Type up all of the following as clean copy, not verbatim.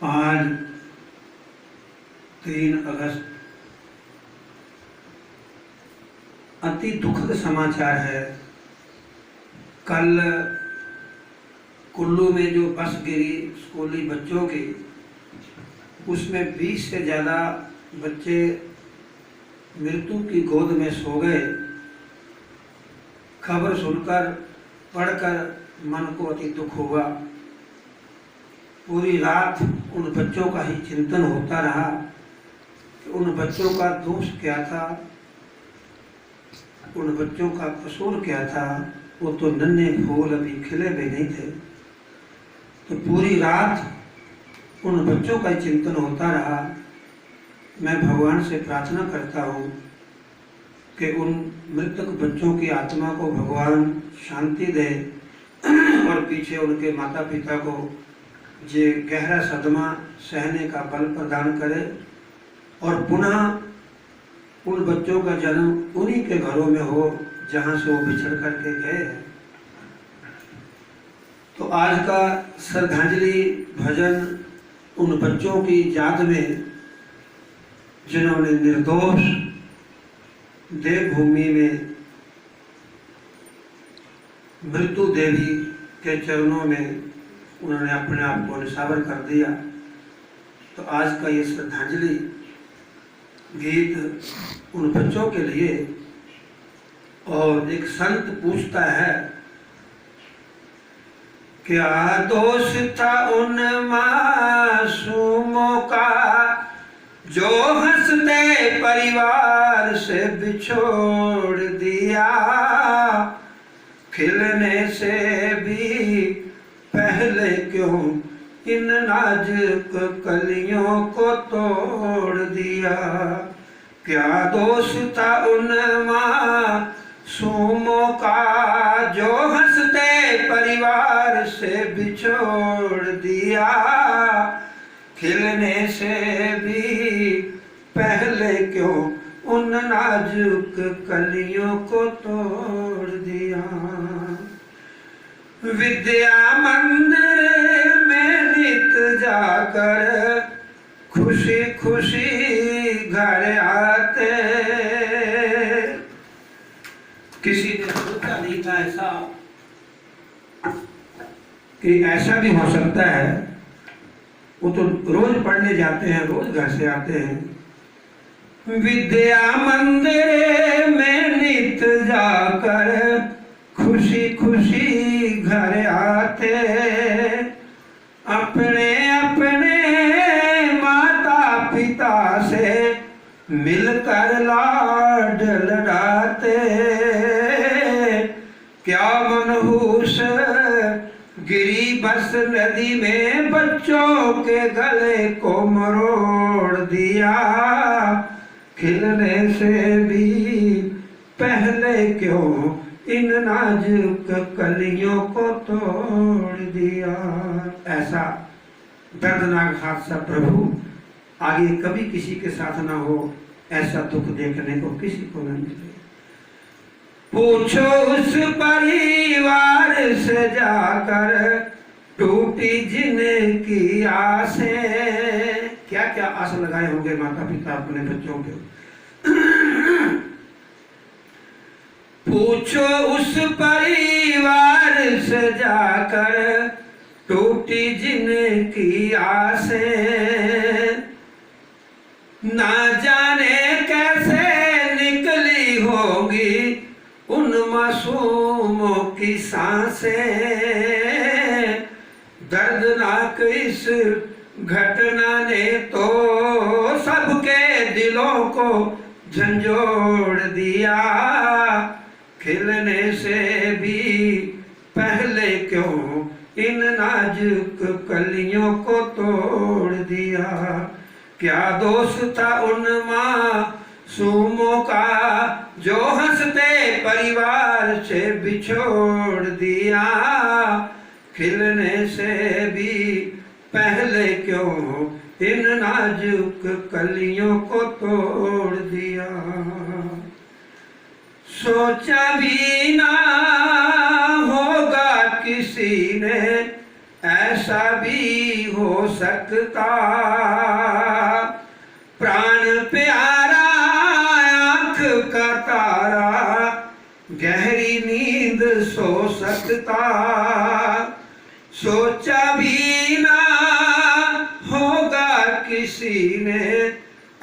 आज 3 अगस्त अति दुखद समाचार है। कल कुल्लू में जो बस गिरी स्कूली बच्चों की, उसमें 20 से ज़्यादा बच्चे मृत्यु की गोद में सो गए। खबर सुनकर पढ़कर मन को अति दुख हुआ। पूरी रात उन बच्चों का ही चिंतन होता रहा कि उन बच्चों का दोष क्या था, उन बच्चों का कसूर क्या था। वो तो नन्हे फूल अभी खिले भी नहीं थे। तो पूरी रात उन बच्चों का ही चिंतन होता रहा। मैं भगवान से प्रार्थना करता हूँ कि उन मृतक बच्चों की आत्मा को भगवान शांति दे और पीछे उनके माता पिता को ये गहरा सदमा सहने का बल प्रदान करे और पुनः उन बच्चों का जन्म उन्हीं के घरों में हो जहाँ से वो बिछड़ करके गए हैं। तो आज का श्रद्धांजलि भजन उन बच्चों की याद में जिन्होंने निर्दोष देवभूमि में मृत्यु देवी के चरणों में उन्होंने अपने आप को निछावर कर दिया। तो आज का ये श्रद्धांजलि गीत उन बच्चों के लिए। और एक संत पूछता है, क्या दोष था उन मासूमों का जो हंसते परिवार से बिछोड़ दिया, खिलने से भी पहले क्यों इन नाजुक कलियों को तोड़ दिया। क्या दोष था उन मासूमों का जो हंसते परिवार से बिछोड़ दिया, खिलने से भी पहले क्यों उन नाजुक कलियों को तोड़ दिया। विद्या मंदिर में नित जाकर खुशी खुशी घर आते। किसी ने सोचा नहीं था ऐसा कि ऐसा भी हो सकता है। वो तो रोज पढ़ने जाते हैं, रोज घर से आते हैं। विद्या मंदिर में नित जाकर खुशी खुशी घर आते, अपने अपने माता पिता से मिलकर लाड लड़ाते। क्या मनहूस गिरी बस नदी में बच्चों के गले को मरोड़ दिया, खिलने से भी पहले क्यों इन नाजुक कलियों को तोड़ दिया। ऐसा दर्दनाक हादसा प्रभु आगे कभी किसी के साथ ना हो, ऐसा दुख देखने को किसी को न मिले। पूछो उस परिवार से जाकर टूटी जिनकी आसें। क्या क्या आस लगाए होंगे माता पिता अपने बच्चों के। पूछो उस परिवार से जाकर टूटी जिनकी आसें, ना जाने कैसे निकली होगी उन मासूमों की सांसें। दर्दनाक इस घटना ने तो सबके दिलों को झंझोड़ दिया, खिलने से भी पहले क्यों इन नाजुक कलियों को तोड़ दिया। क्या दोष था उन मासूमों का जो हंसते परिवार से बिछोड़ दिया, खिलने से भी पहले क्यों इन नाजुक कलियों को तोड़ दिया। सोचा भी ना होगा किसी ने ऐसा भी हो सकता। प्राण प्यारा आँख का तारा गहरी नींद सो सकता। सोचा भी ना होगा किसी ने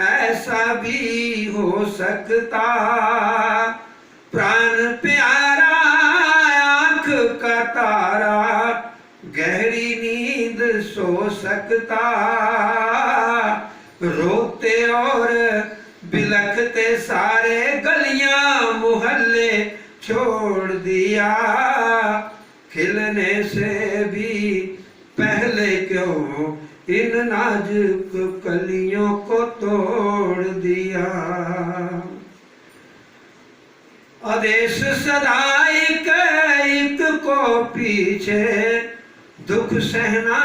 ऐसा भी हो सकता। प्राण प्यारा आँख का तारा गहरी नींद सो सकता। रोते और बिलखते सारे गलियां मोहल्ले छोड़ दिया। खिलने से भी पहले क्यों इन नाजुक कलियों को तोड़ दिया। आदेश सदा एक को पीछे दुख सहना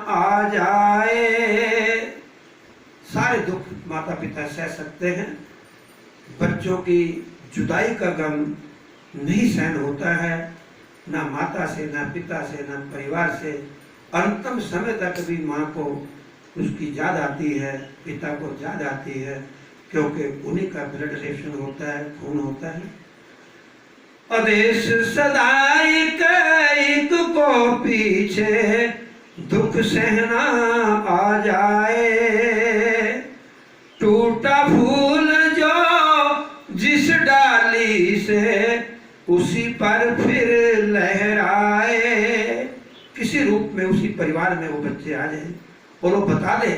आ जाए। सारे दुख माता पिता सह सकते हैं, बच्चों की जुदाई का गम नहीं सहन होता है, ना माता से, ना पिता से, ना परिवार से। अंतिम समय तक भी माँ को उसकी याद आती है, पिता को याद आती है, क्योंकि उन्हीं का ब्लड रिलेशन होता है, खून होता है। आदेश सदा एक को पीछे दुख सहना आ जाए। टूटा फूल जो जिस डाली से उसी पर फिर लहराए। किसी रूप में उसी परिवार में वो बच्चे आ जाए और वो बता दे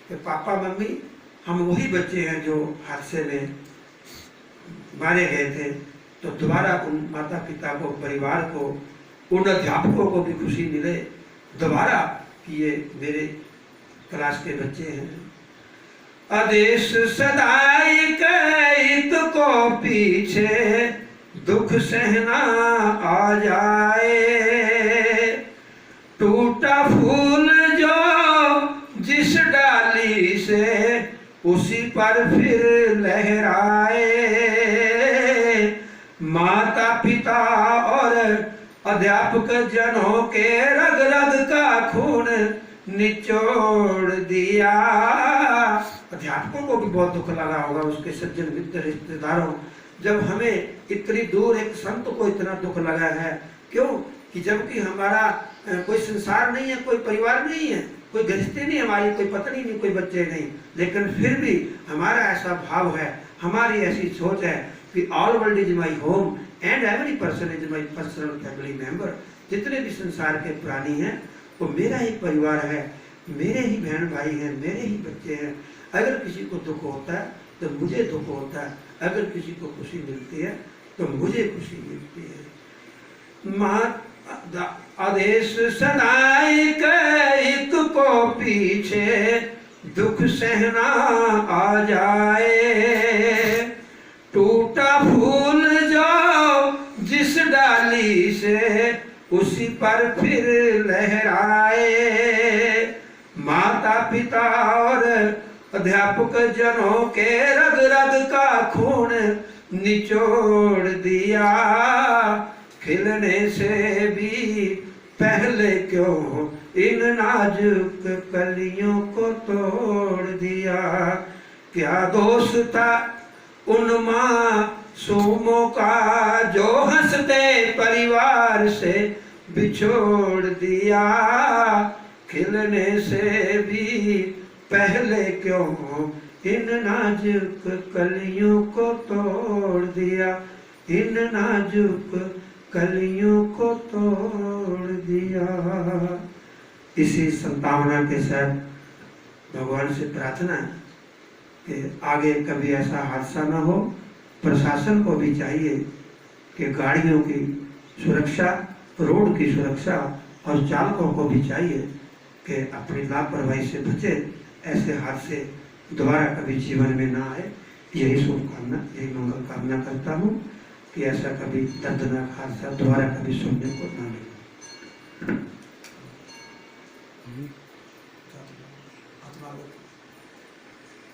कि पापा मम्मी हम वही बच्चे हैं जो हादसे में मारे गए थे। तो दोबारा उन माता पिता को, परिवार को, उन अध्यापकों को भी खुशी मिले दोबारा कि ये मेरे क्लास के बच्चे हैं। आदेश सदा एक को पीछे दुख सहना आ जाए। टूटा फूल जो जिस डाली से उसी पर फिर लहराए। माता पिता और अध्यापक जनों के रग रग का खून निचोड़ दिया। अध्यापकों को भी बहुत दुख लगा होगा, उसके सज्जन मित्र रिश्तेदारों, जब हमें इतनी दूर एक संत को इतना दुख लगा है। क्यों कि जबकि हमारा कोई संसार नहीं है, कोई परिवार नहीं है, कोई गृहस्थी नहीं, हमारी कोई पत्नी नहीं, कोई बच्चे नहीं, लेकिन फिर भी हमारा ऐसा भाव है, हमारी ऐसी सोच है कि all world is my home and every person is my personal family member. जितने भी संसार के प्राणी हैं वो मेरा ही परिवार है, मेरे ही बहन भाई हैं, मेरे ही बच्चे हैं। अगर किसी को दुख होता है तो मुझे दुख होता है, अगर किसी को खुशी मिलती है तो मुझे खुशी मिलती है। आदेश सदा एक को पीछे दुख सहना आ जाए। टूटा फूल जो जिस डाली से उसी पर फिर लहराए। माता पिता और अध्यापक जनों के रग रग का खून निचोड़ दिया। खिलने से भी पहले क्यों इन नाजुक कलियों को तोड़ दिया। क्या दोष था उन मासूमों का जो हंसते परिवार से बिछोड़ दिया। खिलने से भी पहले क्यों इन नाजुक कलियों को तोड़ दिया, इन नाजुक कलियों को तोड़ दिया। इसी संभावना के साथ भगवान से प्रार्थना है कि आगे कभी ऐसा हादसा ना हो। प्रशासन को भी चाहिए कि गाड़ियों की सुरक्षा, रोड की सुरक्षा, और चालकों को भी चाहिए कि अपनी लापरवाही से बचे, ऐसे हादसे दोबारा कभी जीवन में ना आए। यही शुभकामना, यही मंगल कामना करता हूँ कि ऐसा कभी दर्दनाक हादसा दोबारा कभी सुनने को ना मिले।